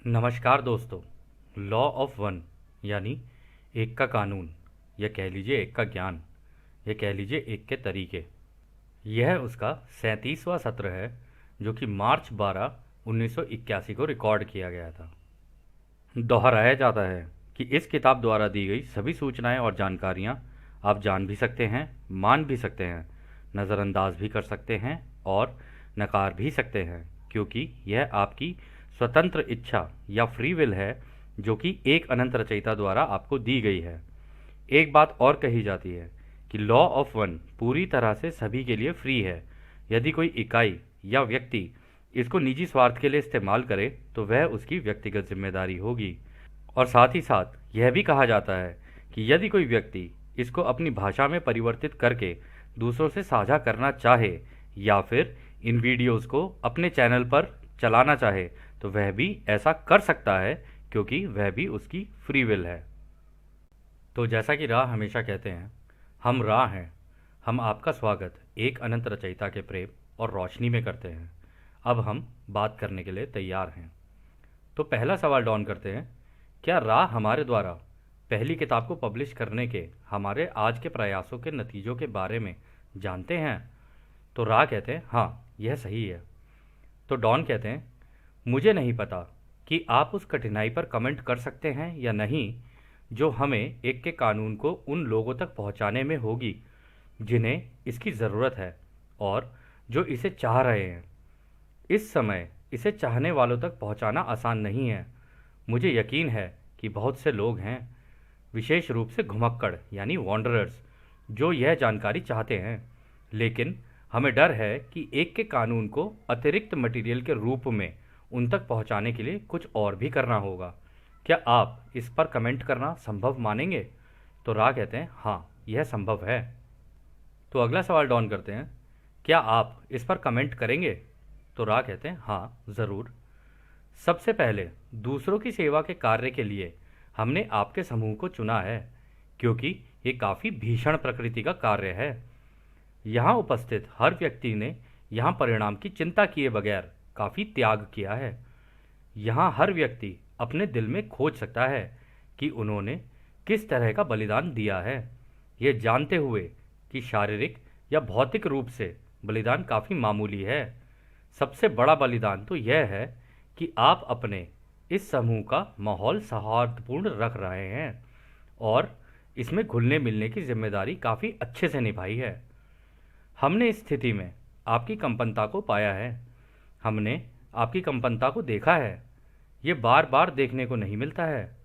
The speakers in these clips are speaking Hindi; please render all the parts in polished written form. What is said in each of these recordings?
नमस्कार दोस्तों। लॉ ऑफ वन यानी एक का कानून, या कह लीजिए एक का ज्ञान, या कह लीजिए एक के तरीके। यह उसका 37वां सत्र है जो कि मार्च 12 1981 को रिकॉर्ड किया गया था। दोहराया जाता है कि इस किताब द्वारा दी गई सभी सूचनाएं और जानकारियां आप जान भी सकते हैं, मान भी सकते हैं, नज़रअंदाज भी कर सकते हैं और नकार भी सकते हैं, क्योंकि यह आपकी स्वतंत्र इच्छा या फ्री विल है जो कि एक अनंत रचयिता द्वारा आपको दी गई है। एक बात और कही जाती है कि लॉ ऑफ वन पूरी तरह से सभी के लिए फ्री है। यदि कोई इकाई या व्यक्ति इसको निजी स्वार्थ के लिए इस्तेमाल करे तो वह उसकी व्यक्तिगत जिम्मेदारी होगी। और साथ ही साथ यह भी कहा जाता है कि यदि कोई व्यक्ति इसको अपनी भाषा में परिवर्तित करके दूसरों से साझा करना चाहे या फिर इन वीडियोस को अपने चैनल पर चलाना चाहे तो वह भी ऐसा कर सकता है, क्योंकि वह भी उसकी फ्री विल है। तो जैसा कि राह हमेशा कहते हैं, हम राह हैं। हम आपका स्वागत एक अनंत रचयिता के प्रेम और रोशनी में करते हैं। अब हम बात करने के लिए तैयार हैं। तो पहला सवाल डॉन करते हैं, क्या राह हमारे द्वारा पहली किताब को पब्लिश करने के हमारे आज के प्रयासों के नतीजों के बारे में जानते हैं? तो राह कहते हैं हाँ, यह सही है। तो डॉन कहते हैं, मुझे नहीं पता कि आप उस कठिनाई पर कमेंट कर सकते हैं या नहीं जो हमें एक के कानून को उन लोगों तक पहुंचाने में होगी जिन्हें इसकी ज़रूरत है और जो इसे चाह रहे हैं। इस समय इसे चाहने वालों तक पहुंचाना आसान नहीं है। मुझे यकीन है कि बहुत से लोग हैं, विशेष रूप से घुमक्कड़ यानी वॉन्डरर्स, जो यह जानकारी चाहते हैं, लेकिन हमें डर है कि एक के कानून को अतिरिक्त मटेरियल के रूप में उन तक पहुंचाने के लिए कुछ और भी करना होगा। क्या आप इस पर कमेंट करना संभव मानेंगे? तो राह कहते हैं हाँ, यह संभव है। तो अगला सवाल डॉन करते हैं, क्या आप इस पर कमेंट करेंगे? तो राह कहते हैं हाँ, ज़रूर। सबसे पहले दूसरों की सेवा के कार्य के लिए हमने आपके समूह को चुना है, क्योंकि ये काफ़ी भीषण प्रकृति का कार्य है। यहाँ उपस्थित हर व्यक्ति ने यहाँ परिणाम की चिंता किए बगैर काफ़ी त्याग किया है। यहाँ हर व्यक्ति अपने दिल में खोज सकता है कि उन्होंने किस तरह का बलिदान दिया है, ये जानते हुए कि शारीरिक या भौतिक रूप से बलिदान काफ़ी मामूली है। सबसे बड़ा बलिदान तो यह है कि आप अपने इस समूह का माहौल सौहार्दपूर्ण रख रहे हैं और इसमें घुलने मिलने की जिम्मेदारी काफ़ी अच्छे से निभाई है। हमने इस स्थिति में आपकी कंपनता को पाया है, हमने आपकी कंपनता को देखा है। ये बार बार देखने को नहीं मिलता है।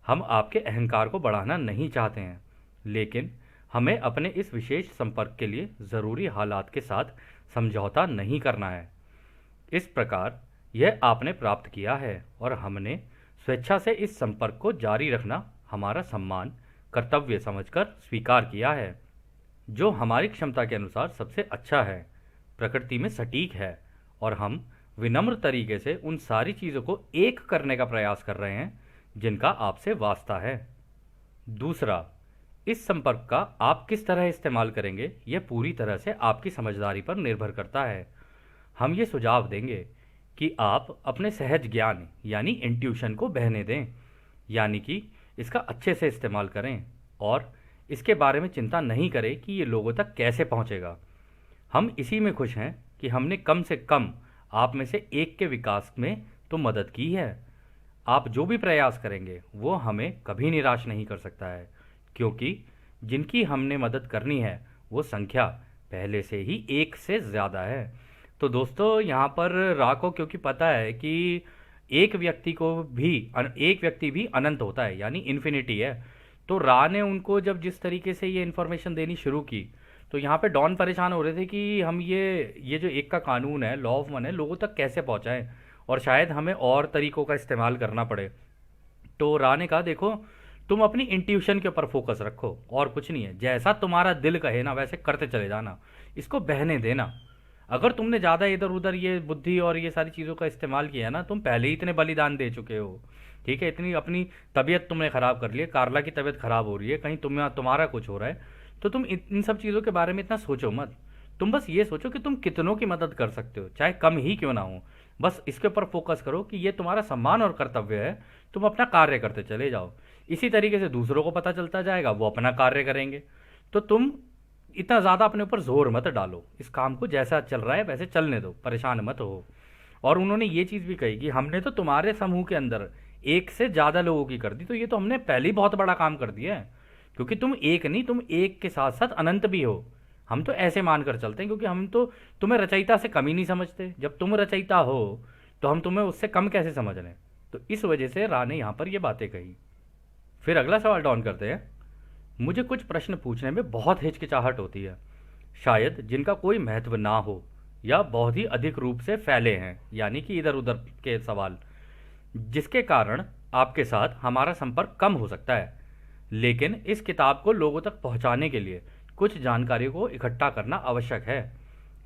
हम आपके अहंकार को बढ़ाना नहीं चाहते हैं, लेकिन हमें अपने इस विशेष संपर्क के लिए ज़रूरी हालात के साथ समझौता नहीं करना है। इस प्रकार यह आपने प्राप्त किया है और हमने स्वेच्छा से इस संपर्क को जारी रखना हमारा सम्मान कर्तव्य समझकर स्वीकार किया है, जो हमारी क्षमता के अनुसार सबसे अच्छा है, प्रकृति में सटीक है, और हम विनम्र तरीके से उन सारी चीज़ों को एक करने का प्रयास कर रहे हैं जिनका आपसे वास्ता है। दूसरा, इस संपर्क का आप किस तरह इस्तेमाल करेंगे यह पूरी तरह से आपकी समझदारी पर निर्भर करता है। हम ये सुझाव देंगे कि आप अपने सहज ज्ञान यानी इंट्यूशन को बहने दें, यानी कि इसका अच्छे से इस्तेमाल करें और इसके बारे में चिंता नहीं करें कि ये लोगों तक कैसे पहुंचेगा। हम इसी में खुश हैं कि हमने कम से कम आप में से एक के विकास में तो मदद की है। आप जो भी प्रयास करेंगे वो हमें कभी निराश नहीं कर सकता है, क्योंकि जिनकी हमने मदद करनी है वो संख्या पहले से ही एक से ज़्यादा है। तो दोस्तों, यहाँ पर रा को क्योंकि पता है कि एक व्यक्ति भी अनंत होता है यानी इन्फिनिटी है, तो रा ने उनको जब जिस तरीके से ये इन्फॉर्मेशन देनी शुरू की तो यहाँ पे डॉन परेशान हो रहे थे कि हम ये जो एक का कानून है, लॉ ऑफ वन है, लोगों तक कैसे पहुँचाएं, और शायद हमें और तरीकों का इस्तेमाल करना पड़े। तो रा ने कहा, देखो, तुम अपनी इंट्यूशन के ऊपर फोकस रखो और कुछ नहीं है। जैसा तुम्हारा दिल कहे ना वैसे करते चले जाना, इसको बहने देना। अगर तुमने ज़्यादा इधर उधर ये बुद्धि और ये सारी चीज़ों का इस्तेमाल किया ना, तुम पहले ही इतने बलिदान दे चुके हो, ठीक है। इतनी अपनी तबीयत तुमने ख़राब कर ली है, कार्ला की तबीयत ख़राब हो रही है, कहीं तुम्हारा कुछ हो रहा है, तो तुम इन सब चीज़ों के बारे में इतना सोचो मत। तुम बस ये सोचो कि तुम कितनों की मदद कर सकते हो, चाहे कम ही क्यों ना हो, बस इसके ऊपर फोकस करो कि ये तुम्हारा सम्मान और कर्तव्य है, तुम अपना कार्य करते चले जाओ। इसी तरीके से दूसरों को पता चलता जाएगा, वो अपना कार्य करेंगे। तो तुम इतना ज़्यादा अपने ऊपर जोर मत डालो, इस काम को जैसा चल रहा है वैसे चलने दो, परेशान मत हो। और उन्होंने ये चीज़ भी कही कि हमने तो तुम्हारे समूह के अंदर एक से ज़्यादा लोगों की कर दी, तो ये तो हमने पहले ही बहुत बड़ा काम कर दिया है, क्योंकि तुम एक नहीं, तुम एक के साथ साथ अनंत भी हो। हम तो ऐसे मानकर चलते हैं, क्योंकि हम तो तुम्हें रचयिता से कम ही नहीं समझते। जब तुम रचयिता हो तो हम तुम्हें उससे कम कैसे समझ रहे हैं। तो इस वजह से रा ने यहाँ पर ये बातें कही। फिर अगला सवाल डाउन करते हैं। मुझे कुछ प्रश्न पूछने में बहुत हिचकिचाहट होती है, शायद जिनका कोई महत्व ना हो या बहुत ही अधिक रूप से फैले हैं, यानी कि इधर उधर के सवाल, जिसके कारण आपके साथ हमारा संपर्क कम हो सकता है। लेकिन इस किताब को लोगों तक पहुंचाने के लिए कुछ जानकारियों को इकट्ठा करना आवश्यक है,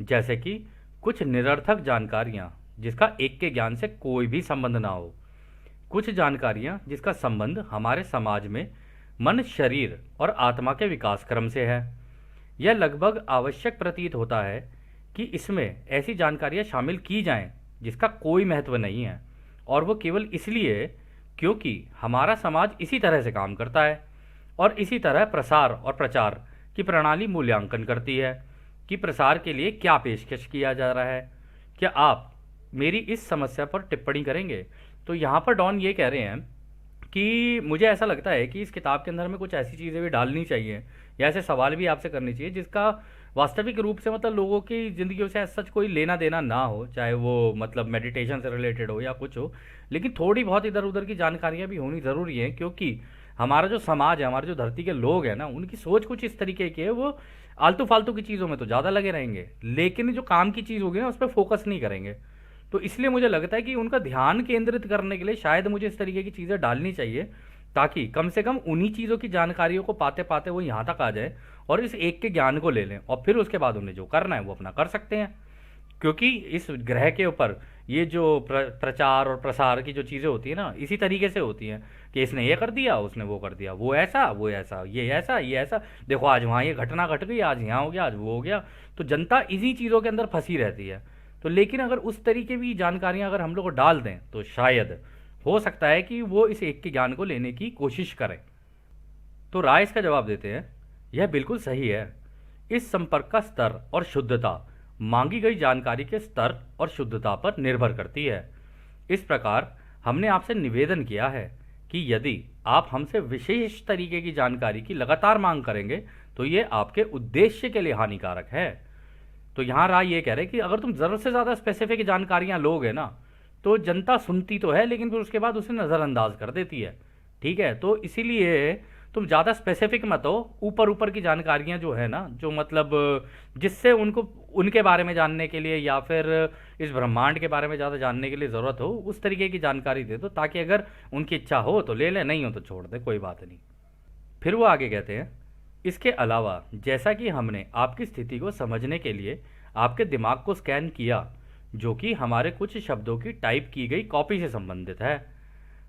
जैसे कि कुछ निरर्थक जानकारियां जिसका एक के ज्ञान से कोई भी संबंध ना हो, कुछ जानकारियां जिसका संबंध हमारे समाज में मन, शरीर और आत्मा के विकास क्रम से है। यह लगभग आवश्यक प्रतीत होता है कि इसमें ऐसी जानकारियां शामिल की जाएं जिसका कोई महत्व नहीं है, और वो केवल इसलिए क्योंकि हमारा समाज इसी तरह से काम करता है, और इसी तरह प्रसार और प्रचार की प्रणाली मूल्यांकन करती है कि प्रसार के लिए क्या पेशकश किया जा रहा है। क्या आप मेरी इस समस्या पर टिप्पणी करेंगे? तो यहाँ पर डॉन ये कह रहे हैं कि मुझे ऐसा लगता है कि इस किताब के अंदर में कुछ ऐसी चीज़ें भी डालनी चाहिए, या ऐसे सवाल भी आपसे करने चाहिए जिसका वास्तविक रूप से मतलब लोगों की ज़िंदगियों से सच कोई लेना देना ना हो, चाहे वो मतलब मेडिटेशन से रिलेटेड हो या कुछ हो, लेकिन थोड़ी बहुत इधर उधर की जानकारियाँ भी होनी ज़रूरी है। क्योंकि हमारा जो समाज है, हमारे जो धरती के लोग हैं ना, उनकी सोच कुछ इस तरीके की है, वो आलतू फालतू की चीज़ों में तो ज़्यादा लगे रहेंगे, लेकिन जो काम की चीज़ होगी ना उस पर फोकस नहीं करेंगे। तो इसलिए मुझे लगता है कि उनका ध्यान केंद्रित करने के लिए शायद मुझे इस तरीके की चीज़ें डालनी चाहिए, ताकि कम से कम उन्हीं चीज़ों की जानकारियों को पाते पाते वो यहाँ तक आ जाए और इस एक के ज्ञान को ले लें, और फिर उसके बाद उन्हें जो करना है वो अपना कर सकते हैं। क्योंकि इस ग्रह के ऊपर ये जो प्रचार और प्रसार की जो चीज़ें होती है ना, इसी तरीके से होती हैं कि इसने ये कर दिया, उसने वो कर दिया, वो ऐसा, वो ऐसा, ये ऐसा, ये ऐसा, देखो आज वहाँ ये घटना घट गई, आज यहाँ हो गया, आज वो हो गया। तो जनता इसी चीज़ों के अंदर फंसी रहती है। तो लेकिन अगर उस तरीके की जानकारियां अगर हम लोग को डाल दें तो शायद हो सकता है कि वो इस एक के ज्ञान को लेने की कोशिश करें। तो राय इसका जवाब देते हैं, यह बिल्कुल सही है। इस संपर्क का स्तर और शुद्धता मांगी गई जानकारी के स्तर और शुद्धता पर निर्भर करती है। इस प्रकार हमने आपसे निवेदन किया है कि यदि आप हमसे विशेष तरीके की जानकारी की लगातार मांग करेंगे तो ये आपके उद्देश्य के लिए हानिकारक है। तो यहाँ राय ये कह रहे हैं कि अगर तुम ज़रूरत से ज़्यादा स्पेसिफिक जानकारियाँ लोगे ना, तो जनता सुनती तो है लेकिन फिर उसके बाद उसे नज़रअंदाज कर देती है। ठीक है, तो इसीलिए तुम ज़्यादा स्पेसिफिक मत हो। ऊपर ऊपर की जानकारियाँ जो है ना, जो मतलब जिससे उनको उनके बारे में जानने के लिए या फिर इस ब्रह्मांड के बारे में ज़्यादा जानने के लिए ज़रूरत हो, उस तरीके की जानकारी दे दो, ताकि अगर उनकी इच्छा हो तो ले लें, नहीं हो तो छोड़ दे, कोई बात नहीं। फिर वो आगे कहते हैं, इसके अलावा जैसा कि हमने आपकी स्थिति को समझने के लिए आपके दिमाग को स्कैन किया, जो कि हमारे कुछ शब्दों की टाइप की गई कॉपी से संबंधित है,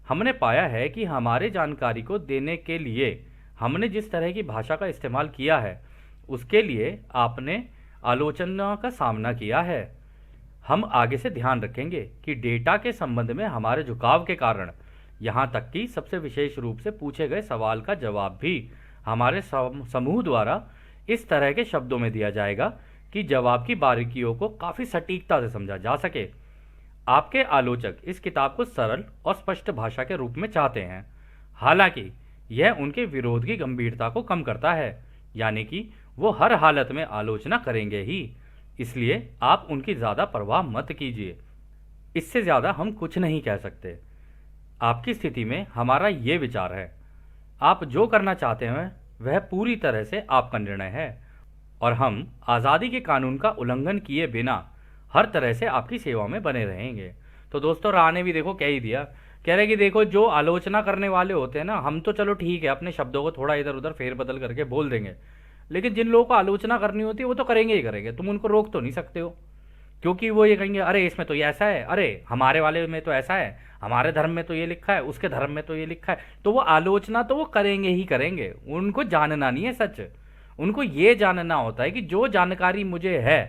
हमने पाया है कि हमारे जानकारी को देने के लिए हमने जिस तरह की भाषा का इस्तेमाल किया है उसके लिए आपने आलोचना का सामना किया है। हम आगे से ध्यान रखेंगे कि डेटा के संबंध में हमारे झुकाव के कारण यहाँ तक कि सबसे विशेष रूप से पूछे गए सवाल का जवाब भी हमारे समूह द्वारा इस तरह के शब्दों में दिया जाएगा कि जवाब की बारीकियों को काफ़ी सटीकता से समझा जा सके। आपके आलोचक इस किताब को सरल और स्पष्ट भाषा के रूप में चाहते हैं, हालांकि यह उनके विरोध की गंभीरता को कम करता है, यानी कि वो हर हालत में आलोचना करेंगे ही, इसलिए आप उनकी ज़्यादा परवाह मत कीजिए। इससे ज़्यादा हम कुछ नहीं कह सकते। आपकी स्थिति में हमारा ये विचार है, आप जो करना चाहते हैं वह पूरी तरह से आपका निर्णय है, और हम आज़ादी के कानून का उल्लंघन किए बिना हर तरह से आपकी सेवा में बने रहेंगे। तो दोस्तों, राह ने भी देखो कह ही दिया, कह रहे कि देखो जो आलोचना करने वाले होते हैं ना, हम तो चलो ठीक है अपने शब्दों को थोड़ा इधर उधर फेरबदल करके बोल देंगे, लेकिन जिन लोगों को आलोचना करनी होती है वो तो करेंगे ही करेंगे, तुम उनको रोक तो नहीं सकते हो। क्योंकि वो ये कहेंगे अरे इसमें तो ये ऐसा है, अरे हमारे वाले में तो ऐसा है, हमारे धर्म में तो ये लिखा है, उसके धर्म में तो ये लिखा है, तो वो आलोचना तो वो करेंगे ही करेंगे। उनको जानना नहीं है सच, उनको ये जानना होता है कि जो जानकारी मुझे है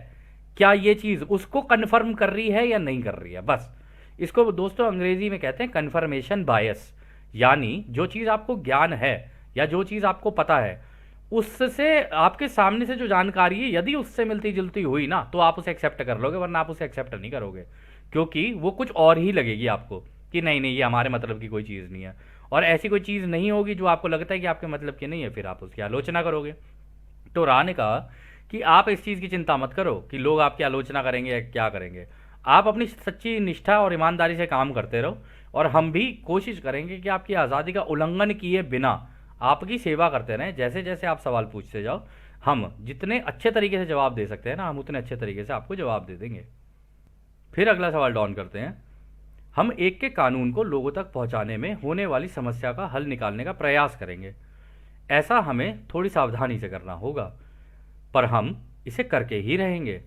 क्या ये चीज़ उसको कन्फर्म कर रही है या नहीं कर रही है। बस इसको दोस्तों अंग्रेजी में कहते हैं कन्फर्मेशन बायस। यानी जो चीज़ आपको ज्ञान है या जो चीज़ आपको पता है, उससे आपके सामने से जो जानकारी है यदि उससे मिलती जुलती हुई ना, तो आप उसे एक्सेप्ट कर लोगे, वरना आप उसे एक्सेप्ट नहीं करोगे, क्योंकि वो कुछ और ही लगेगी आपको कि नहीं नहीं, ये हमारे मतलब की कोई चीज़ नहीं है। और ऐसी कोई चीज़ नहीं होगी जो आपको लगता है कि आपके मतलब की नहीं है, फिर आप उसकी आलोचना करोगे। तो रा ने कहा कि आप इस चीज़ की चिंता मत करो कि लोग आपकी आलोचना करेंगे या क्या करेंगे। आप अपनी सच्ची निष्ठा और ईमानदारी से काम करते रहो, और हम भी कोशिश करेंगे कि आपकी आज़ादी का उल्लंघन किए बिना आपकी सेवा करते रहें। जैसे जैसे आप सवाल पूछते जाओ, हम जितने अच्छे तरीके से जवाब दे सकते हैं ना, हम उतने अच्छे तरीके से आपको जवाब दे देंगे। फिर अगला सवाल डॉन करते हैं, हम एक के कानून को लोगों तक पहुंचाने में होने वाली समस्या का हल निकालने का प्रयास करेंगे। ऐसा हमें थोड़ी सावधानी से करना होगा, पर हम इसे करके ही रहेंगे।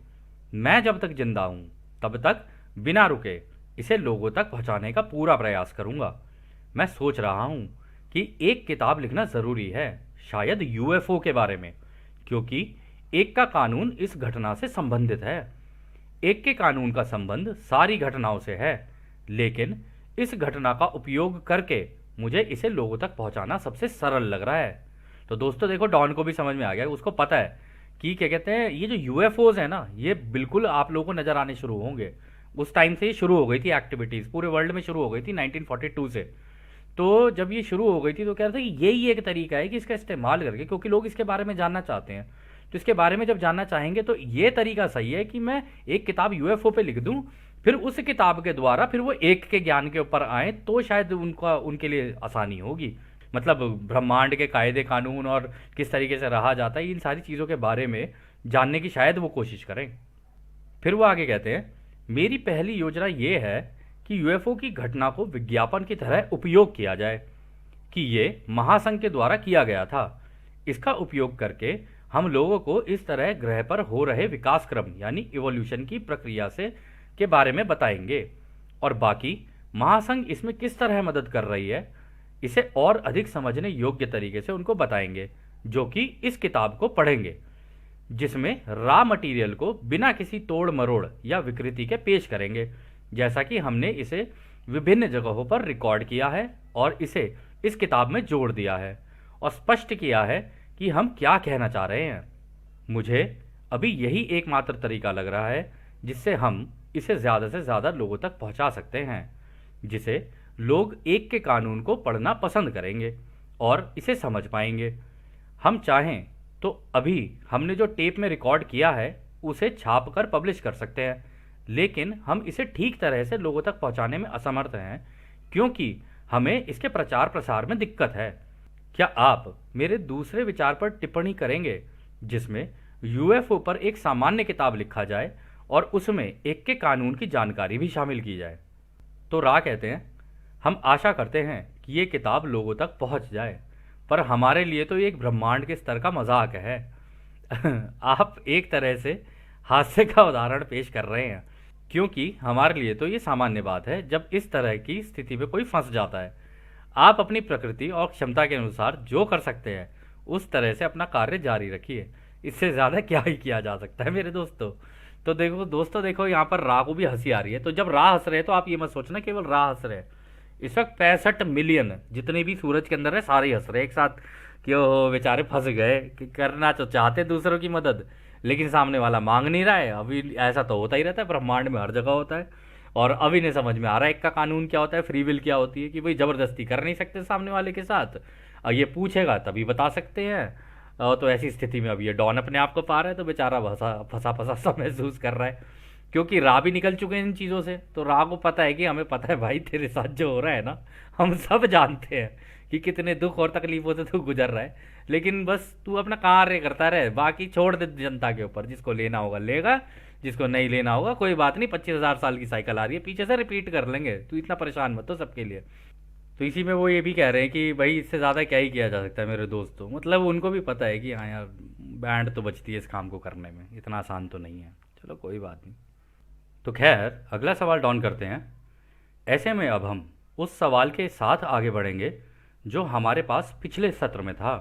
मैं जब तक जिंदा हूं तब तक बिना रुके इसे लोगों तक पहुंचाने का पूरा प्रयास करूंगा। मैं सोच रहा हूं कि एक किताब लिखना ज़रूरी है, शायद यूएफओ के बारे में, क्योंकि एक का कानून इस घटना से संबंधित है। एक के कानून का संबंध सारी घटनाओं से है, लेकिन इस घटना का उपयोग करके मुझे इसे लोगों तक पहुंचाना सबसे सरल लग रहा है। तो दोस्तों देखो, डॉन को भी समझ में आ गया, उसको पता है कि क्या कहते हैं, ये जो यूएफओज है ना, ये बिल्कुल आप लोगों को नजर आने शुरू होंगे। उस टाइम से ये शुरू हो गई थी एक्टिविटीज़, पूरे वर्ल्ड में शुरू हो गई थी 1942 से। तो जब ये शुरू हो गई थी तो कह रहे थे कि यही एक तरीका है कि इसका इस्तेमाल करके, क्योंकि लोग इसके बारे में जानना चाहते हैं, तो इसके बारे में जब जानना चाहेंगे तो ये तरीका सही है कि मैं एक किताब यूएफओ पे लिख दूं, फिर उस किताब के द्वारा फिर वो एक के ज्ञान के ऊपर आए, तो शायद उनका उनके लिए आसानी होगी। मतलब ब्रह्मांड के कायदे कानून और किस तरीके से रहा जाता है, इन सारी चीज़ों के बारे में जानने की शायद वो कोशिश करें। फिर वो आगे कहते हैं, मेरी पहली योजना ये है कि यूएफओ की घटना को विज्ञापन की तरह उपयोग किया जाए कि ये महासंघ के द्वारा किया गया था। इसका उपयोग करके हम लोगों को इस तरह ग्रह पर हो रहे विकास क्रम यानी इवोल्यूशन की प्रक्रिया से के बारे में बताएंगे, और बाकी महासंघ इसमें किस तरह मदद कर रही है इसे और अधिक समझने योग्य तरीके से उनको बताएंगे, जो कि इस किताब को पढ़ेंगे, जिसमें रॉ मटेरियल को बिना किसी तोड़ मरोड़ या विकृति के पेश करेंगे, जैसा कि हमने इसे विभिन्न जगहों पर रिकॉर्ड किया है और इसे इस किताब में जोड़ दिया है और स्पष्ट किया है कि हम क्या कहना चाह रहे हैं। मुझे अभी यही एकमात्र तरीका लग रहा है जिससे हम इसे ज़्यादा से ज़्यादा लोगों तक पहुंचा सकते हैं, जिसे लोग एक के कानून को पढ़ना पसंद करेंगे और इसे समझ पाएंगे। हम चाहें तो अभी हमने जो टेप में रिकॉर्ड किया है उसे छाप कर पब्लिश कर सकते हैं, लेकिन हम इसे ठीक तरह से लोगों तक पहुंचाने में असमर्थ हैं, क्योंकि हमें इसके प्रचार प्रसार में दिक्कत है। क्या आप मेरे दूसरे विचार पर टिप्पणी करेंगे, जिसमें यूएफओ पर एक सामान्य किताब लिखा जाए और उसमें एक के कानून की जानकारी भी शामिल की जाए? तो रा कहते हैं, हम आशा करते हैं कि ये किताब लोगों तक पहुंच जाए, पर हमारे लिए तो ये एक ब्रह्मांड के स्तर का मजाक है। आप एक तरह से हास्य का उदाहरण पेश कर रहे हैं, क्योंकि हमारे लिए तो ये सामान्य बात है जब इस तरह की स्थिति में कोई फंस जाता है। आप अपनी प्रकृति और क्षमता के अनुसार जो कर सकते हैं उस तरह से अपना कार्य जारी रखिए, इससे ज़्यादा क्या ही किया जा सकता है मेरे दोस्तों। तो देखो दोस्तों, देखो यहाँ पर रा को भी हंसी आ रही है। तो जब रा हंस रहे हैं तो आप ये मत सोचना केवल रा हंस रहे हैं, इस वक्त 65 मिलियन जितने भी सूरज के अंदर है सारे ही हंस रहे हैं एक साथ कि ओ बेचारे फंस गए, कि करना तो चाहते दूसरों की मदद, लेकिन सामने वाला मांग नहीं रहा है। अभी ऐसा तो होता ही रहता है, ब्रह्मांड में हर जगह होता है। और अभी नहीं समझ में आ रहा है एक का कानून क्या होता है, फ्री विल क्या होती है, कि भाई ज़बरदस्ती कर नहीं सकते सामने वाले के साथ, और ये पूछेगा तभी बता सकते हैं। तो ऐसी स्थिति में अब ये डॉन अपने आप को पा रहा है, तो बेचारा फंसा फंसा फंसा सा महसूस कर रहा है, क्योंकि रा भी निकल चुके हैं इन चीज़ों से। तो रा को पता है कि हमें पता है भाई तेरे साथ जो हो रहा है ना, हम सब जानते हैं कि कितने दुख और तकलीफों से तू गुजर रहा है, लेकिन बस तू अपना कार्य करता रहे, बाकी छोड़ दे जनता के ऊपर। जिसको लेना होगा लेगा, जिसको नहीं लेना होगा कोई बात नहीं, 25,000 साल की साइकिल आ रही है, पीछे से रिपीट कर लेंगे, तू इतना परेशान मत हो सबके लिए। तो इसी में वो ये भी कह रहे हैं कि भाई इससे ज़्यादा क्या ही किया जा सकता है मेरे दोस्तों। मतलब उनको भी पता है कि हाँ यार, बैंड तो बचती है इस काम को करने में, इतना आसान तो नहीं है। चलो कोई बात नहीं। तो खैर अगला सवाल डॉन करते हैं। ऐसे में अब हम उस सवाल के साथ आगे बढ़ेंगे जो हमारे पास पिछले सत्र में था।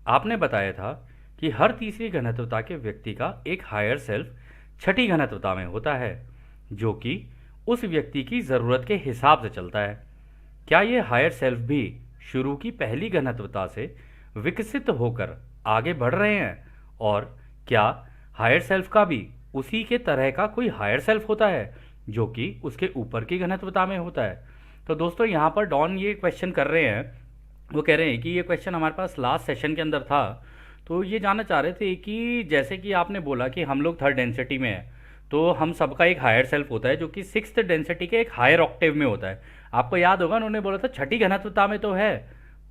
आपने बताया था कि हर तीसरी घनत्वता के व्यक्ति का एक हायर सेल्फ छठी घनत्वता में होता है, जो कि उस व्यक्ति की ज़रूरत के हिसाब से चलता है। क्या ये हायर सेल्फ भी शुरू की पहली घनत्वता से विकसित होकर आगे बढ़ रहे हैं, और क्या हायर सेल्फ का भी उसी के तरह का कोई हायर सेल्फ होता है जो कि उसके ऊपर की घनत्वता में होता है? तो दोस्तों यहाँ पर डॉन ये क्वेश्चन कर रहे हैं, वो कह रहे हैं कि ये क्वेश्चन हमारे पास लास्ट सेशन के अंदर था, तो ये जानना चाह रहे थे कि जैसे कि आपने बोला कि हम लोग थर्ड डेंसिटी में हैं, तो हम सबका एक हायर सेल्फ होता है जो कि सिक्स्थ डेंसिटी के एक हायर ऑक्टेव में होता है। आपको याद होगा उन्होंने बोला था छठी घनत्वता में तो है,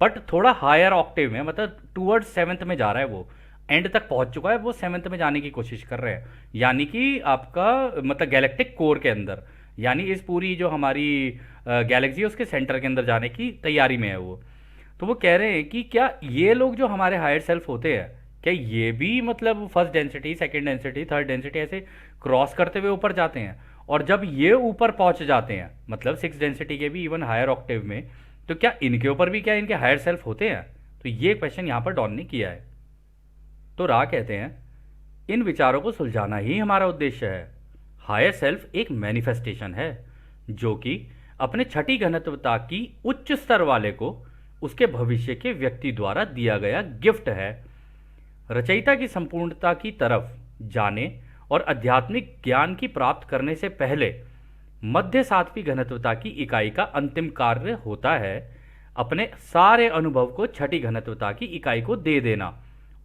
बट थोड़ा हायर ऑक्टेव में, मतलब टूवर्ड्स सेवन्थ में जा रहा है, वो एंड तक पहुंच चुका है, वो सेवन्थ में जाने की कोशिश कर रहे हैं, यानी कि आपका मतलब गैलेक्टिक कोर के अंदर, यानी इस पूरी जो हमारी गैलेक्सी है उसके सेंटर के अंदर जाने की तैयारी में है वो। तो वो कह रहे हैं कि क्या ये लोग जो हमारे हायर सेल्फ होते हैं, क्या ये भी मतलब first density, second density, third density ऐसे क्रॉस करते हुए ऊपर जाते हैं, और जब ये ऊपर पहुंच जाते हैं मतलब सिक्स डेंसिटी के भी इवन हायर ऑक्टेव में, तो क्या इनके ऊपर भी क्या इनके हायर सेल्फ होते हैं? तो ये क्वेश्चन यहाँ पर डॉन ने किया है। तो रा कहते हैं इन विचारों को सुलझाना ही हमारा उद्देश्य है। हायर सेल्फ एक मैनिफेस्टेशन है जो कि अपने छठी घनत्वता की उच्च स्तर वाले को उसके भविष्य के व्यक्ति द्वारा दिया गया गिफ्ट है। रचयिता की संपूर्णता की तरफ जाने और आध्यात्मिक ज्ञान की प्राप्त करने से पहले मध्य सातवीं घनत्वता की इकाई का अंतिम कार्य होता है अपने सारे अनुभव को छठी घनत्वता की इकाई को दे देना,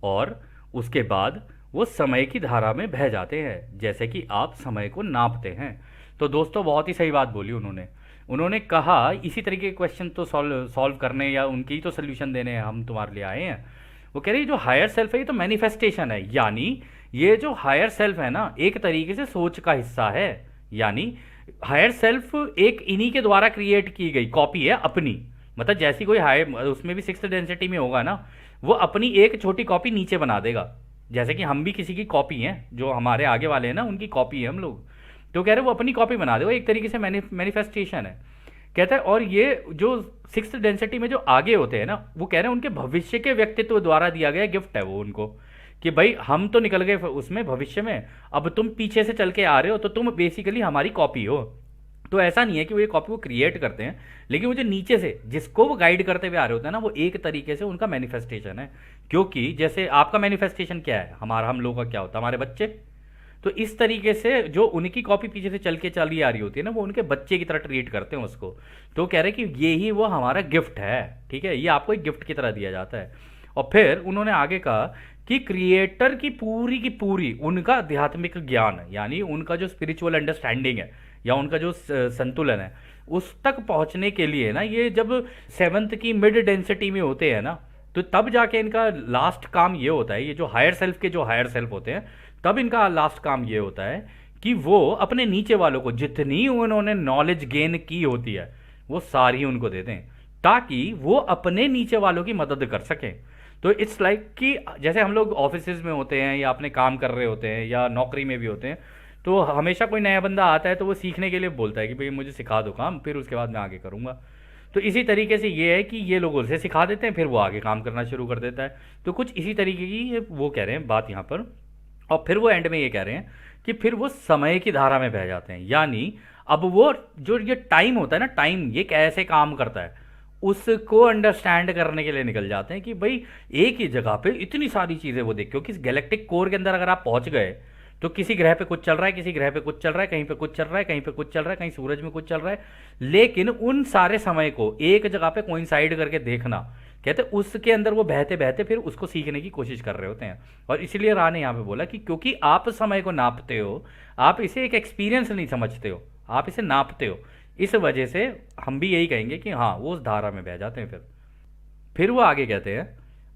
और उसके बाद वो समय की धारा में बह जाते हैं जैसे कि आप समय को नापते हैं। तो दोस्तों बहुत ही सही बात बोली उन्होंने कहा इसी तरीके के क्वेश्चन तो सॉल्व करने या उनकी तो सोल्यूशन देने हम तुम्हारे लिए आए हैं। वो कह रही जो हायर सेल्फ है ये तो मैनिफेस्टेशन है, यानी ये जो हायर सेल्फ है ना एक तरीके से सोच का हिस्सा है, यानी हायर सेल्फ एक इन्हीं के द्वारा क्रिएट की गई कॉपी है अपनी, मतलब जैसी कोई हायर उसमें भी सिक्स्थ डेंसिटी में होगा ना, वो अपनी एक छोटी कॉपी नीचे बना देगा, जैसे कि हम भी किसी की कॉपी हैं, जो हमारे आगे वाले हैं ना उनकी कॉपी है हम लोग, तो कह रहे वो अपनी कॉपी बना देगा, एक तरीके से मैनिफेस्टेशन है। कहता है और ये जो सिक्स्थ डेंसिटी में जो आगे होते हैं ना, वो कह रहे हैं उनके भविष्य के व्यक्तित्व द्वारा दिया गया गिफ्ट है वो उनको, कि भाई हम तो निकल गए उसमें भविष्य में, अब तुम पीछे से चल के आ रहे हो तो तुम बेसिकली हमारी कॉपी हो। तो ऐसा नहीं है कि वो ये कॉपी को क्रिएट करते हैं, लेकिन वो जो नीचे से जिसको वो गाइड करते हुए आ रहे होते हैं ना, वो एक तरीके से उनका मैनिफेस्टेशन है। क्योंकि जैसे आपका मैनिफेस्टेशन क्या है, हमारा हम लोगों का क्या होता है, हमारे बच्चे, तो इस तरीके से जो उनकी कॉपी पीछे से चल के चली आ रही होती है ना, वो उनके बच्चे की तरह ट्रीट करते हैं उसको। तो कह रहे हैं कि ये ही वो हमारा गिफ्ट है, ठीक है, ये आपको एक गिफ्ट की तरह दिया जाता है। और फिर उन्होंने आगे कहा कि क्रिएटर की पूरी उनका आध्यात्मिक ज्ञान, यानी उनका जो स्पिरिचुअल अंडरस्टैंडिंग है या उनका जो संतुलन है, उस तक पहुंचने के लिए ना, ये जब सेवन्थ की मिड डेंसिटी में होते हैं ना, तो तब जाके इनका लास्ट काम ये होता है, ये जो हायर सेल्फ के जो हायर सेल्फ होते हैं, तब इनका लास्ट काम ये होता है कि वो अपने नीचे वालों को जितनी उन्होंने नॉलेज गेन की होती है वो सारी उनको दे दें, ताकि वो अपने नीचे वालों की मदद कर सकें। तो इट्स लाइक कि जैसे हम लोग ऑफिसेज में होते हैं या अपने काम कर रहे होते हैं या नौकरी में भी होते हैं, तो हमेशा कोई नया बंदा आता है तो वो सीखने के लिए बोलता है कि भाई मुझे सिखा दो काम, फिर उसके बाद मैं आगे करूँगा। तो इसी तरीके से ये है कि ये लोग उसे सिखा देते हैं, फिर वो आगे काम करना शुरू कर देता है। तो कुछ इसी तरीके की वो कह रहे हैं बात यहाँ पर। और फिर वो एंड में ये कह रहे हैं कि फिर वो समय की धारा में बह जाते हैं, यानी अब वो जो ये टाइम होता है ना, टाइम ये कैसे काम करता है उसको अंडरस्टैंड करने के लिए निकल जाते हैं कि भाई एक ही जगह पे इतनी सारी चीज़ें वो देख, क्योंकि इस गैलेक्टिक कोर के अंदर अगर आप पहुंच गए तो किसी ग्रह पे कुछ चल रहा है, किसी ग्रह पे कुछ चल रहा है, कहीं पे कुछ चल रहा है, कहीं पे कुछ चल रहा है, कहीं सूरज में कुछ चल रहा है, लेकिन उन सारे समय को एक जगह पे कोइंसाइड करके देखना, कहते उसके अंदर वो बहते बहते फिर उसको सीखने की कोशिश कर रहे होते हैं। और इसीलिए रा ने यहाँ पे बोला कि क्योंकि आप समय को नापते हो, आप इसे एक एक्सपीरियंस नहीं समझते हो, आप इसे नापते हो, इस वजह से हम भी यही कहेंगे कि हाँ वो उस धारा में बह जाते हैं। फिर वो आगे कहते हैं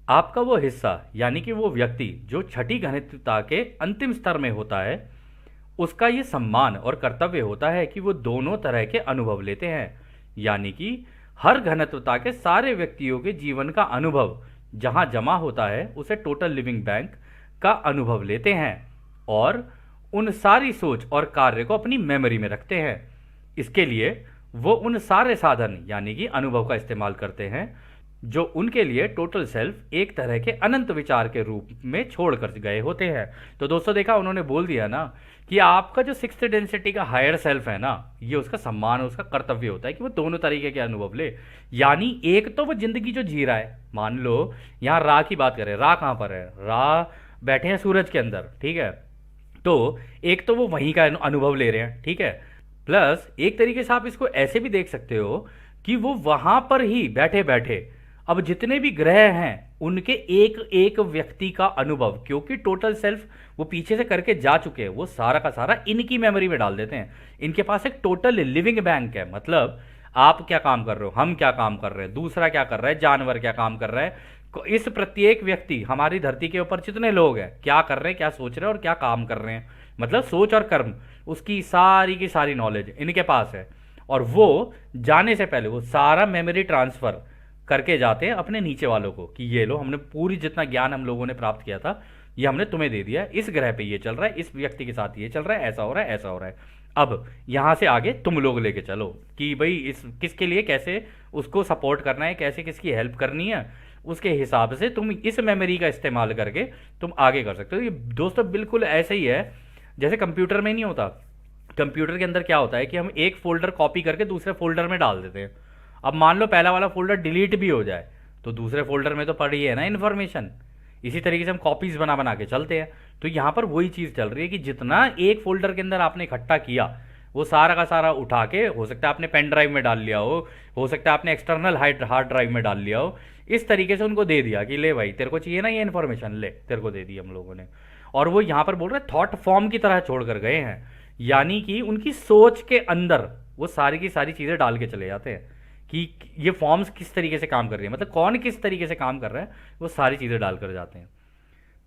आपका वो हिस्सा, यानी कि वो व्यक्ति जो छठी घनत्वता के अंतिम स्तर में होता है, उसका ये सम्मान और कर्तव्य होता है कि वो दोनों तरह के अनुभव लेते हैं, यानी कि हर घनत्वता के सारे व्यक्तियों के जीवन का अनुभव जहां जमा होता है उसे टोटल लिविंग बैंक का अनुभव लेते हैं और उन सारी सोच और कार्य को अपनी मेमोरी में रखते हैं। इसके लिए वो उन सारे साधन यानी कि अनुभव का इस्तेमाल करते हैं जो उनके लिए टोटल सेल्फ एक तरह के अनंत विचार के रूप में छोड़ कर गए होते हैं। तो दोस्तों देखा, उन्होंने बोल दिया ना कि आपका जो सिक्स्थ डेंसिटी का हायर सेल्फ है ना, ये उसका सम्मान, उसका कर्तव्य होता है कि वो दोनों तरीके के अनुभव ले। यानी एक तो वो जिंदगी जो जी रहा है, मान लो यहाँ रा की बात करें, रा कहाँ पर है, रा बैठे हैं सूरज के अंदर, ठीक है। तो एक तो वो वहीं का अनुभव ले रहे हैं, ठीक है। प्लस एक तरीके से आप इसको ऐसे भी देख सकते हो कि वो वहां पर ही बैठे बैठे अब जितने भी ग्रह हैं उनके एक एक व्यक्ति का अनुभव, क्योंकि टोटल सेल्फ वो पीछे से करके जा चुके हैं, वो सारा का सारा इनकी मेमोरी में डाल देते हैं। इनके पास एक टोटल लिविंग बैंक है, मतलब आप क्या काम कर रहे हो, हम क्या काम कर रहे हैं, दूसरा क्या कर रहा है, जानवर क्या काम कर रहा है, इस प्रत्येक व्यक्ति, हमारी धरती के ऊपर जितने लोग हैं क्या कर रहे हैं, क्या सोच रहे हैं और क्या काम कर रहे हैं, मतलब सोच और कर्म, उसकी सारी की सारी नॉलेज इनके पास है। और वो जाने से पहले वो सारा मेमोरी ट्रांसफर करके जाते हैं अपने नीचे वालों को कि ये लो, हमने पूरी जितना ज्ञान हम लोगों ने प्राप्त किया था ये हमने तुम्हें दे दिया है, इस ग्रह पे ये चल रहा है, इस व्यक्ति के साथ ये चल रहा है, ऐसा हो रहा है, ऐसा हो रहा है। अब यहां से आगे तुम लोग लेके चलो कि भाई इस किसके लिए कैसे उसको सपोर्ट करना है, कैसे किसकी हेल्प करनी है, उसके हिसाब से तुम इस मेमोरी का इस्तेमाल करके तुम आगे कर सकते हो। ये दोस्तों बिल्कुल ऐसे ही है जैसे कंप्यूटर में नहीं होता। कंप्यूटर के अंदर क्या होता है कि हम एक फोल्डर कॉपी करके दूसरे फोल्डर में डाल देते हैं। अब मान लो पहला वाला फोल्डर डिलीट भी हो जाए तो दूसरे फोल्डर में तो पड़ी है ना इन्फॉर्मेशन। इसी तरीके से हम कॉपीज बना बना के चलते हैं। तो यहाँ पर वही चीज़ चल रही है कि जितना एक फोल्डर के अंदर आपने इकट्ठा किया वो सारा का सारा उठा के, हो सकता है आपने पेन ड्राइव में डाल लिया हो सकता है आपने एक्सटर्नल हार्ड ड्राइव में डाल लिया हो, इस तरीके से उनको दे दिया कि ले भाई तेरे को चाहिए ना ये इन्फॉर्मेशन, ले तेरे को दे दी हम लोगों ने। और वो यहाँ पर बोल रहे थॉट फॉर्म की तरह छोड़ कर गए हैं, यानी कि उनकी सोच के अंदर वो सारी की सारी चीज़ें डाल के चले जाते हैं कि ये फॉर्म्स किस तरीके से काम कर रही है, मतलब कौन किस तरीके से काम कर रहा है, वो सारी चीज़ें डाल कर जाते हैं।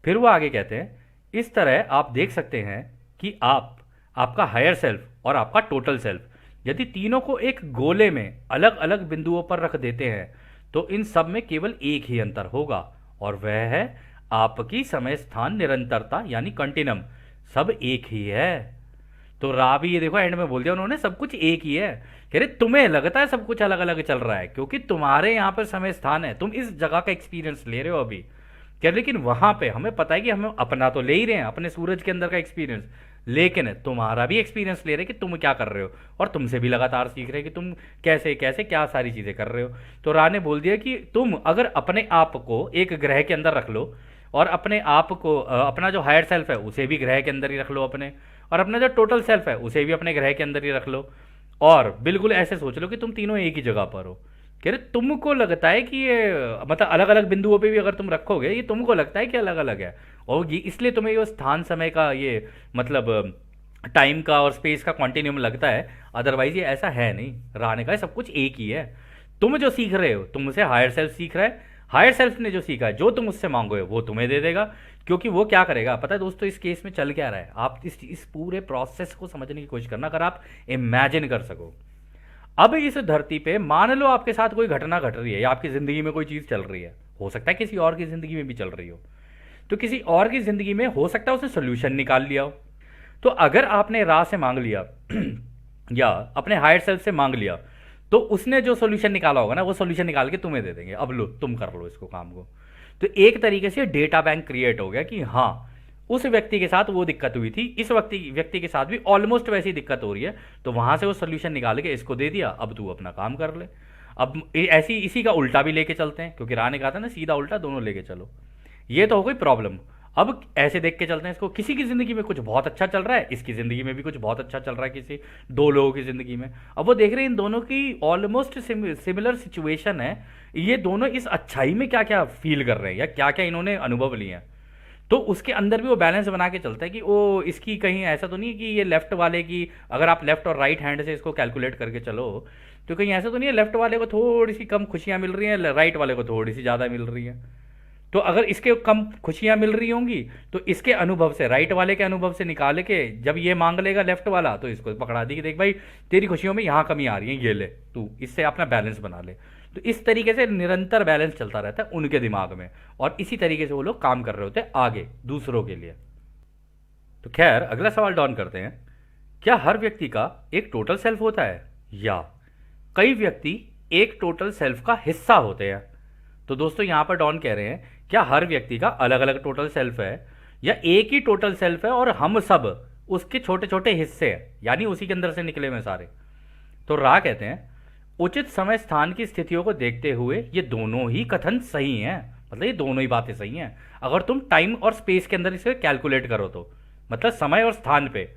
फिर वो आगे कहते हैं इस तरह आप देख सकते हैं कि आपका हायर सेल्फ और आपका टोटल सेल्फ यदि तीनों को एक गोले में अलग अलग बिंदुओं पर रख देते हैं तो इन सब में केवल एक ही अंतर होगा और वह है आपकी समय स्थान निरंतरता, यानी कंटिन्यूम, सब एक ही है। तो रा भी ये देखो एंड में बोल दिया उन्होंने, सब कुछ एक ही है। कह रहे तुम्हें लगता है सब कुछ अलग अलग चल रहा है क्योंकि तुम्हारे यहां पर समय स्थान है, तुम इस जगह का एक्सपीरियंस ले रहे हो अभी। क्या लेकिन वहां पे हमें पता है कि हम अपना तो ले ही रहे हैं, अपने सूरज के अंदर का एक्सपीरियंस, लेकिन तुम्हारा भी एक्सपीरियंस ले रहे हैं कि तुम क्या कर रहे हो और तुमसे भी लगातार सीख रहे हैं कि तुम कैसे कैसे क्या सारी चीजें कर रहे हो। तो रा ने बोल दिया कि तुम अगर अपने आप को एक ग्रह के अंदर रख लो और अपने आप को अपना जो हायर सेल्फ है उसे भी ग्रह के अंदर ही रख लो अपने, और अपना जो टोटल सेल्फ है उसे भी अपने ग्रह के अंदर ही रख लो, और बिल्कुल ऐसे सोच लो कि तुम तीनों एक ही जगह पर हो। कह रहे तुमको लगता है कि ये मतलब अलग अलग बिंदुओं पे भी अगर तुम रखोगे ये तुमको लगता है कि अलग अलग है, और ये इसलिए तुम्हें ये स्थान समय का ये मतलब टाइम का और स्पेस का कॉन्टिन्यूम लगता है, अदरवाइज ये ऐसा है नहीं। रहने का सब कुछ एक ही है। तुम जो सीख रहे हो तुमसे हायर सेल्फ सीख रहा है, हायर सेल्फ ने जो सीखा है जो तुम उससे मांगोगे वो तुम्हें दे देगा। क्योंकि वो क्या करेगा पता है दोस्तों, इस केस में चल क्या रहा है, आप इस पूरे प्रोसेस को समझने की कोशिश करना, अगर आप इमेजिन कर सको। अब इस धरती पे मान लो आपके साथ कोई घटना घट रही है या आपकी जिंदगी में कोई चीज चल रही है, हो सकता है किसी और की जिंदगी में भी चल रही हो, तो किसी और की जिंदगी में हो सकता है उसने सोल्यूशन निकाल लिया हो। तो अगर आपने रा से मांग लिया या अपने हायर सेल्फ से मांग लिया तो उसने जो सोल्यूशन निकाला होगा ना वो सोल्यूशन निकाल के तुम्हें दे देंगे, अब लो तुम कर लो इसको काम को। तो एक तरीके से डेटा बैंक क्रिएट हो गया कि हाँ उस व्यक्ति के साथ वो दिक्कत हुई थी, इस व्यक्ति के साथ भी ऑलमोस्ट वैसी दिक्कत हो रही है, तो वहां से वो सोल्यूशन निकाल के इसको दे दिया, अब तू अपना काम कर ले। अब ऐसी इसी का उल्टा भी लेके चलते हैं, क्योंकि रा ने कहा था ना सीधा उल्टा दोनों लेके चलो। ये तो हो गई प्रॉब्लम। अब ऐसे देख के चलते हैं इसको, किसी की जिंदगी में कुछ बहुत अच्छा चल रहा है, इसकी जिंदगी में भी कुछ बहुत अच्छा चल रहा है, किसी दो लोगों की जिंदगी में। अब वो देख रहे हैं इन दोनों की ऑलमोस्ट सिमिलर सिचुएशन है, ये दोनों इस अच्छाई में क्या क्या फील कर रहे हैं या क्या क्या इन्होंने अनुभव लिए हैं। तो उसके अंदर भी वो बैलेंस बना के चलता है कि वो इसकी कहीं ऐसा तो नहीं है कि ये लेफ्ट वाले की, अगर आप लेफ्ट और राइट हैंड से इसको कैलकुलेट करके चलो तो कहीं ऐसा तो नहीं है लेफ्ट वाले को थोड़ी सी कम खुशियां मिल रही हैं, राइट वाले को थोड़ी सी ज़्यादा मिल रही है। तो अगर इसके कम खुशियां मिल रही होंगी तो इसके अनुभव से, राइट वाले के अनुभव से निकाल के जब ये मांग लेगा लेफ्ट वाला तो इसको पकड़ा दी कि देख भाई तेरी खुशियों में यहाँ कमी आ रही है, ये ले तू इससे अपना बैलेंस बना ले। तो इस तरीके से निरंतर बैलेंस चलता रहता है उनके दिमाग में, और इसी तरीके से वो लोग काम कर रहे होते हैं आगे दूसरों के लिए। तो खैर अगला सवाल डॉन करते हैं, क्या हर व्यक्ति का एक टोटल सेल्फ होता है या कई व्यक्ति एक टोटल सेल्फ का हिस्सा होते हैं? तो दोस्तों यहाँ पर डॉन कह रहे हैं क्या हर व्यक्ति का अलग अलग टोटल सेल्फ है या एक ही टोटल सेल्फ है और हम सब उसके छोटे छोटे हिस्से हैं, यानी उसी के अंदर से निकले हुए सारे। तो रा कहते हैं उचित समय स्थान की स्थितियों को देखते हुए ये दोनों ही कथन सही हैं, मतलब ये दोनों ही बातें सही हैं अगर तुम टाइम और स्पेस के अंदर इसे कैलकुलेट करो तो। मतलब समय और स्थान पे,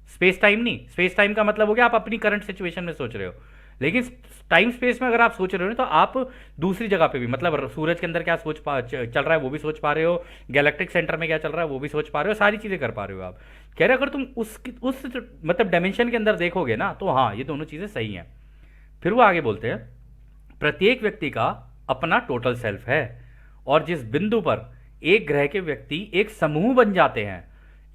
स्पेस टाइम नहीं, स्पेस टाइम का मतलब हो गया आप अपनी करंट सिचुएशन में सोच रहे हो, लेकिन टाइम स्पेस में अगर आप सोच रहे हो तो आप दूसरी जगह पे भी, मतलब सूरज के अंदर क्या चल रहा है वो भी सोच पा रहे हो, गैलेक्टिक सेंटर में क्या चल रहा है वो भी सोच पा रहे हो, सारी चीज़ें कर पा रहे हो आप। कह रहे अगर तुम उस मतलब डायमेंशन के अंदर देखोगे ना तो हाँ ये दोनों चीज़ें सही हैं। फिर वो आगे बोलते हैं प्रत्येक व्यक्ति का अपना टोटल सेल्फ है और जिस बिंदु पर एक ग्रह के व्यक्ति एक समूह बन जाते हैं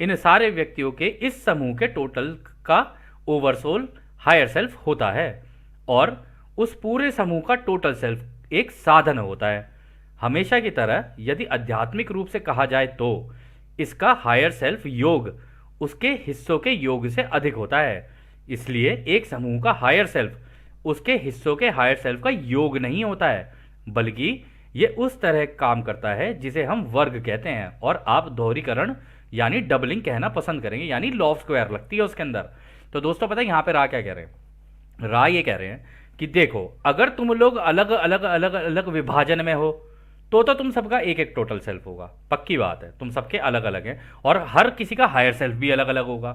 इन सारे व्यक्तियों के इस समूह के टोटल का ओवरसोल हायर सेल्फ होता है और उस पूरे समूह का टोटल सेल्फ एक साधन होता है। हमेशा की तरह यदि आध्यात्मिक रूप से कहा जाए तो इसका हायर सेल्फ योग उसके हिस्सों के योग से अधिक होता है। इसलिए एक समूह का हायर सेल्फ उसके हिस्सों के हायर सेल्फ का योग नहीं होता है, बल्कि ये उस तरह काम करता है जिसे हम वर्ग कहते हैं, और आप दोहरीकरण यानी डबलिंग कहना पसंद करेंगे, यानी लॉ ऑफ स्क्वायर लगती है उसके अंदर। तो दोस्तों पता है यहाँ पे रा क्या कह रहे हैं, रा ये कह रहे हैं कि देखो अगर तुम लोग अलग अलग अलग अलग विभाजन में हो तो तुम सबका एक एक टोटल सेल्फ होगा, पक्की बात है, तुम सबके अलग अलग हैं और हर किसी का हायर सेल्फ भी अलग अलग होगा।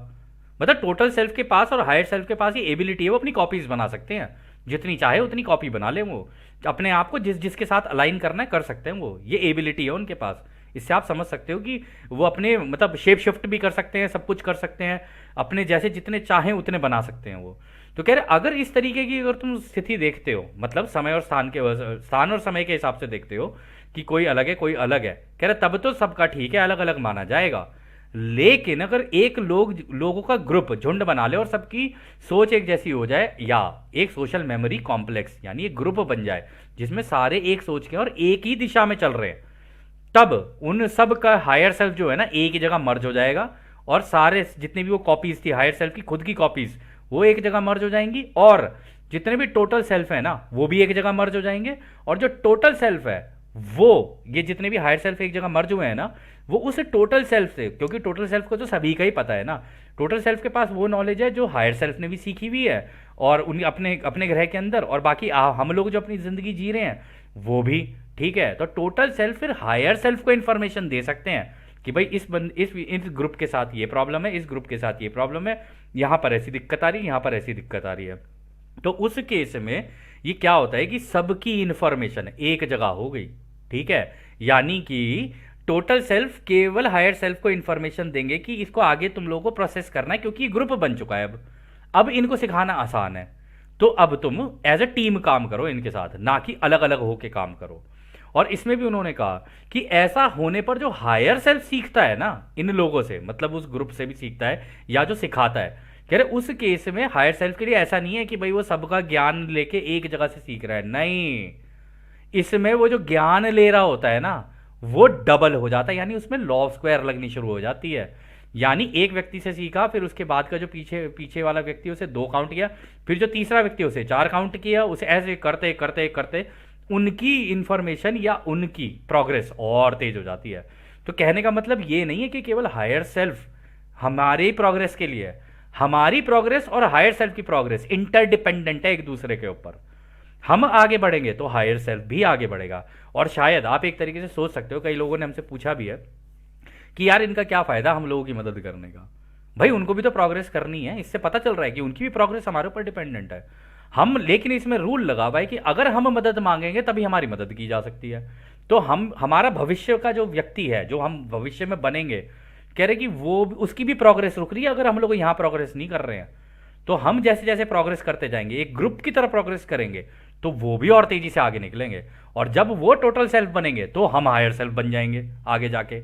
मतलब टोटल सेल्फ के पास और हायर सेल्फ के पास ये एबिलिटी है, वो अपनी कॉपीज बना सकते हैं, जितनी चाहे उतनी कॉपी बना ले, वो अपने आप को जिसके साथ अलाइन करना है कर सकते हैं, वो ये एबिलिटी है उनके पास। इससे आप समझ सकते हो कि वो अपने मतलब शेप शिफ्ट भी कर सकते हैं, सब कुछ कर सकते हैं, अपने जैसे जितने चाहें उतने बना सकते हैं वो। तो कह रहे अगर इस तरीके की अगर तुम स्थिति देखते हो, मतलब समय और स्थान और समय के हिसाब से देखते हो कि कोई अलग है कोई अलग है, कह रहे तब तो सबका ठीक है, अलग अलग माना जाएगा। लेकिन अगर एक लोगों का ग्रुप झुंड बना ले और सबकी सोच एक जैसी हो जाए, या एक सोशल मेमोरी कॉम्प्लेक्स यानी एक ग्रुप बन जाए जिसमें सारे एक सोच के और एक ही दिशा में चल रहे हैं, तब उन सब का हायर सेल्फ जो है ना एक ही जगह मर्ज हो जाएगा और सारे जितनी भी वो कॉपीज थी हायर सेल्फ की खुद की कॉपीज वो एक जगह मर्ज हो जाएंगी, और जितने भी टोटल सेल्फ है ना वो भी एक जगह मर्ज हो जाएंगे। और जो टोटल सेल्फ है वो, ये जितने भी हायर सेल्फ एक जगह मर्ज हुए हैं ना, वो उस टोटल सेल्फ से, क्योंकि टोटल सेल्फ को तो सभी का ही पता है ना, टोटल सेल्फ के पास वो नॉलेज है जो हायर सेल्फ ने भी सीखी हुई है और उन अपने अपने ग्रह के अंदर, और बाकी हम लोग जो अपनी जिंदगी जी रहे हैं वो भी, ठीक है। तो टोटल सेल्फ फिर हायर सेल्फ को इंफॉर्मेशन दे सकते हैं कि भाई इस ग्रुप के साथ ये प्रॉब्लम है, इस ग्रुप के साथ ये प्रॉब्लम है, यहाँ पर ऐसी दिक्कत आ रही है, यहाँ पर ऐसी दिक्कत आ रही है। तो उस केस में ये क्या होता है कि सबकी इंफॉर्मेशन एक जगह हो गई, ठीक है। यानी कि टोटल सेल्फ केवल हायर सेल्फ को इंफॉर्मेशन देंगे कि इसको आगे तुम लोगों को प्रोसेस करना है, क्योंकि ग्रुप बन चुका है अब इनको सिखाना आसान है। तो अब तुम एज अ टीम काम करो इनके साथ, ना कि अलग अलग होके काम करो। और इसमें भी उन्होंने कहा कि ऐसा होने पर जो हायर सेल्फ सीखता है ना इन लोगों से, मतलब उस ग्रुप से भी सीखता है या जो सिखाता है, कह रहे उस केस में हायर सेल्फ के लिए ऐसा नहीं है कि भाई वो सबका ज्ञान लेके एक जगह से सीख रहा है, नहीं, इसमें वो जो ज्ञान ले रहा होता है ना वो डबल हो जाता है, यानी उसमें लॉ ऑफ स्क्वायर लगनी शुरू हो जाती है। यानी एक व्यक्ति से सीखा, फिर उसके बाद का जो पीछे पीछे वाला व्यक्ति उसे 2 काउंट किया, फिर जो तीसरा व्यक्ति उसे 4 काउंट किया, उसे ऐसे करते करते करते उनकी इंफॉर्मेशन या उनकी प्रोग्रेस और तेज हो जाती है। तो कहने का मतलब ये नहीं है कि केवल हायर सेल्फ हमारी प्रोग्रेस के लिए, हमारी प्रोग्रेस और हायर सेल्फ की प्रोग्रेस इंटरडिपेंडेंट है एक दूसरे के ऊपर। हम आगे बढ़ेंगे तो हायर सेल्फ भी आगे बढ़ेगा। और शायद आप एक तरीके से सोच सकते हो, कई लोगों ने हमसे पूछा भी है कि यार इनका क्या फायदा हम लोगों की मदद करने का, भाई उनको भी तो प्रोग्रेस करनी है, इससे पता चल रहा है कि उनकी भी प्रोग्रेस हमारे ऊपर डिपेंडेंट है। हम लेकिन इसमें रूल लगा हुआ है कि अगर हम मदद मांगेंगे तभी हमारी मदद की जा सकती है। तो हम हमारा भविष्य का जो व्यक्ति है जो हम भविष्य में बनेंगे, कह रहे कि वो उसकी भी प्रोग्रेस रुक रही है अगर हम लोग यहाँ प्रोग्रेस नहीं कर रहे हैं। तो हम जैसे जैसे प्रोग्रेस करते जाएंगे, एक ग्रुप की तरह प्रोग्रेस करेंगे, तो वो भी और तेजी से आगे निकलेंगे, और जब वो टोटल सेल्फ बनेंगे तो हम हायर सेल्फ बन जाएंगे आगे जाके।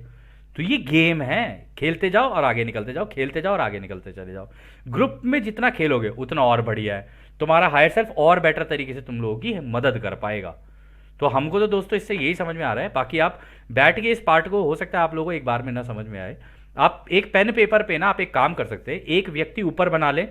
तो ये गेम है, खेलते जाओ और आगे निकलते जाओ, खेलते जाओ और आगे निकलते चले जाओ। ग्रुप में जितना खेलोगे उतना और बढ़िया है, तुम्हारा हायर सेल्फ और बेटर तरीके से तुम लोगों की मदद कर पाएगा। तो हमको तो दोस्तों इससे यही समझ में आ रहा है। बाकी आप बैठ के इस पार्ट को, हो सकता है आप लोगों को एक बार में ना समझ में आए, आप एक पेन पेपर पे ना आप एक काम कर सकते हैं, एक व्यक्ति ऊपर बना ले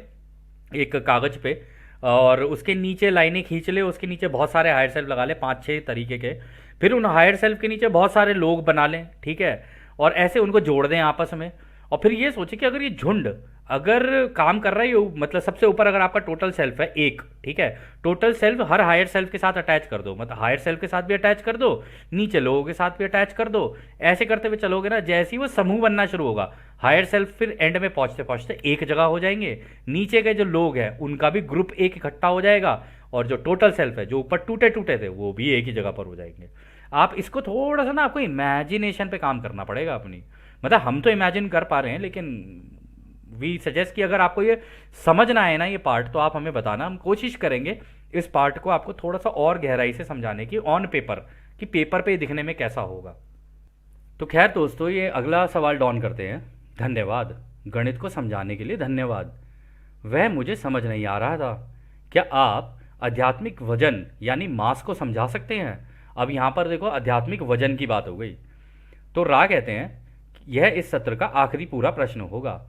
एक कागज पे, और उसके नीचे लाइनें खींच ले, उसके नीचे बहुत सारे हायर सेल्फ लगा ले, 5-6 तरीके के। फिर उन हायर सेल्फ के नीचे बहुत सारे लोग बना लें, ठीक है, और ऐसे उनको जोड़ दें आपस में। और फिर ये सोचे कि अगर ये झुंड अगर काम कर रहा है, मतलब सबसे ऊपर अगर आपका टोटल सेल्फ है एक, ठीक है, टोटल सेल्फ हर हायर सेल्फ के साथ अटैच कर दो, मतलब हायर सेल्फ के साथ भी अटैच कर दो, नीचे लोगों के साथ भी अटैच कर दो। ऐसे करते हुए चलोगे ना, जैसे ही वो समूह बनना शुरू होगा, हायर सेल्फ फिर एंड में पहुंचते पहुंचते एक जगह हो जाएंगे, नीचे के जो लोग हैं उनका भी ग्रुप एक इकट्ठा हो जाएगा, और जो टोटल सेल्फ है जो ऊपर टूटे टूटे थे वो भी एक ही जगह पर हो जाएंगे। आप इसको थोड़ा सा ना, आपको इमेजिनेशन पे काम करना पड़ेगा अपनी। मतलब हम तो इमेजिन कर पा रहे हैं, लेकिन वी सजेस्ट कि अगर आपको ये समझ ना आए ना ये पार्ट, तो आप हमें बताना, हम कोशिश करेंगे इस पार्ट को आपको थोड़ा सा और गहराई से समझाने की ऑन पेपर, कि पेपर पे दिखने में कैसा होगा। तो खैर दोस्तों, ये अगला सवाल डॉन करते हैं। धन्यवाद, गणित को समझाने के लिए धन्यवाद। वह मुझे समझ नहीं आ रहा था, क्या आप आध्यात्मिक वजन यानी मास को समझा सकते हैं? अब यहाँ पर देखो, आध्यात्मिक वजन की बात हो गई। तो रा कहते हैं कि यह इस सत्र का आखिरी पूरा प्रश्न होगा।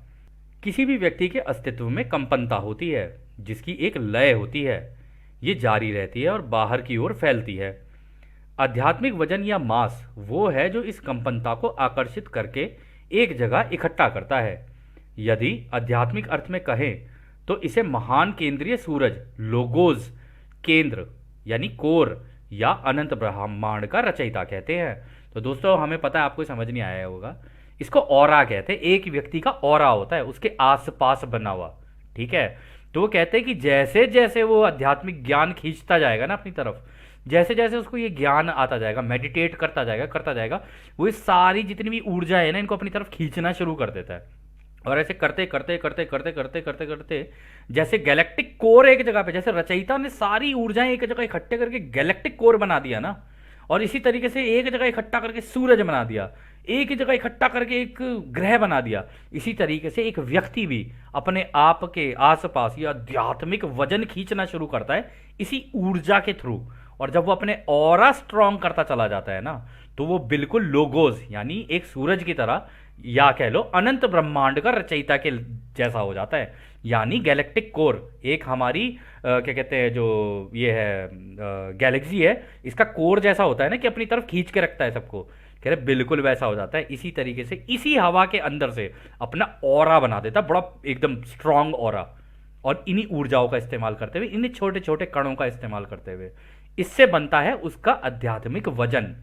किसी भी व्यक्ति के अस्तित्व में कंपनता होती है, जिसकी एक लय होती है। ये जारी रहती है और बाहर की ओर फैलती है। आध्यात्मिक वजन या मास वो है जो इस कंपनता को आकर्षित करके एक जगह इकट्ठा करता है। यदि आध्यात्मिक अर्थ में कहें तो इसे महान केंद्रीय सूरज, लोगोज, केंद्र यानी कोर, या अनंत ब्रह्मांड का रचयिता कहते हैं। तो दोस्तों, हमें पता है आपको समझ नहीं आया होगा, इसको ऑरा कहते हैं। एक व्यक्ति का ऑरा होता है उसके आसपास बना हुआ, ठीक है। तो वो कहते हैं कि जैसे जैसे वो आध्यात्मिक ज्ञान खींचता जाएगा ना अपनी तरफ, जैसे जैसे उसको ये ज्ञान आता जाएगा, मेडिटेट करता जाएगा, वो ये सारी जितनी भी ऊर्जा है ना, इनको अपनी तरफ खींचना शुरू कर देता है। और ऐसे करते करते करते करते करते करते करते जैसे गैलेक्टिक कोर एक जगह पे, जैसे रचयिता ने सारी ऊर्जाएं एक जगह इकट्ठे करके गैलेक्टिक कोर बना दिया ना, और इसी तरीके से एक जगह इकट्ठा करके सूरज बना दिया, एक ही जगह इकट्ठा करके एक ग्रह बना दिया, इसी तरीके से एक व्यक्ति भी अपने आप के आसपास ये आध्यात्मिक वजन खींचना शुरू करता है इसी ऊर्जा के थ्रू। और जब वो अपने ऑरा स्ट्रांग करता चला जाता है ना, तो वो बिल्कुल लोगोस यानी एक सूरज की तरह, या कह लो अनंत ब्रह्मांड का रचयिता के जैसा हो जाता है। यानी गैलेक्टिक कोर एक हमारी क्या कहते हैं, जो ये है गैलेक्सी है, इसका कोर जैसा होता है ना, कि अपनी तरफ खींच के रखता है सबको, कह रहे बिल्कुल वैसा हो जाता है। इसी तरीके से इसी हवा के अंदर से अपना ऑरा बना देता है, बड़ा एकदम स्ट्रांग ऑरा। और इन्हीं ऊर्जाओं का इस्तेमाल करते हुए, इन्हीं छोटे छोटे कणों का इस्तेमाल करते हुए, इससे बनता है उसका आध्यात्मिक वजन।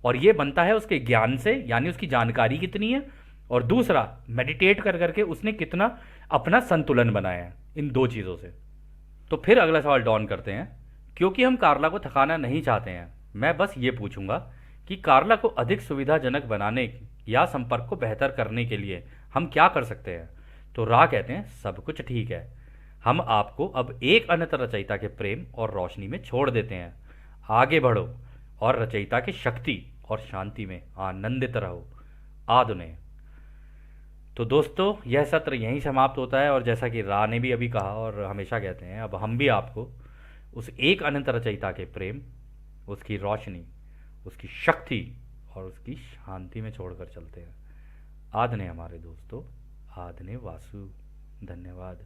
और ये बनता है उसके ज्ञान से, यानी उसकी जानकारी कितनी है, और दूसरा मेडिटेट कर करके उसने कितना अपना संतुलन बनाया है इन दो चीज़ों से। तो फिर अगला सवाल डॉन करते हैं। क्योंकि हम कार्ला को थकाना नहीं चाहते हैं, मैं बस ये पूछूंगा कि कार्ला को अधिक सुविधाजनक बनाने या संपर्क को बेहतर करने के लिए हम क्या कर सकते हैं? तो रा कहते हैं सब कुछ ठीक है, हम आपको अब एक अनंत रचयिता के प्रेम और रोशनी में छोड़ देते हैं। आगे बढ़ो और रचयिता की शक्ति और शांति में आनंदित रहो। आदुने। तो दोस्तों, यह सत्र यहीं समाप्त होता है, और जैसा कि रा ने भी अभी कहा और हमेशा कहते हैं, अब हम भी आपको उस एक अनंत रचयिता के प्रेम, उसकी रोशनी, उसकी शक्ति और उसकी शांति में छोड़कर चलते हैं। आदने हमारे दोस्तों, आदने वासु। धन्यवाद।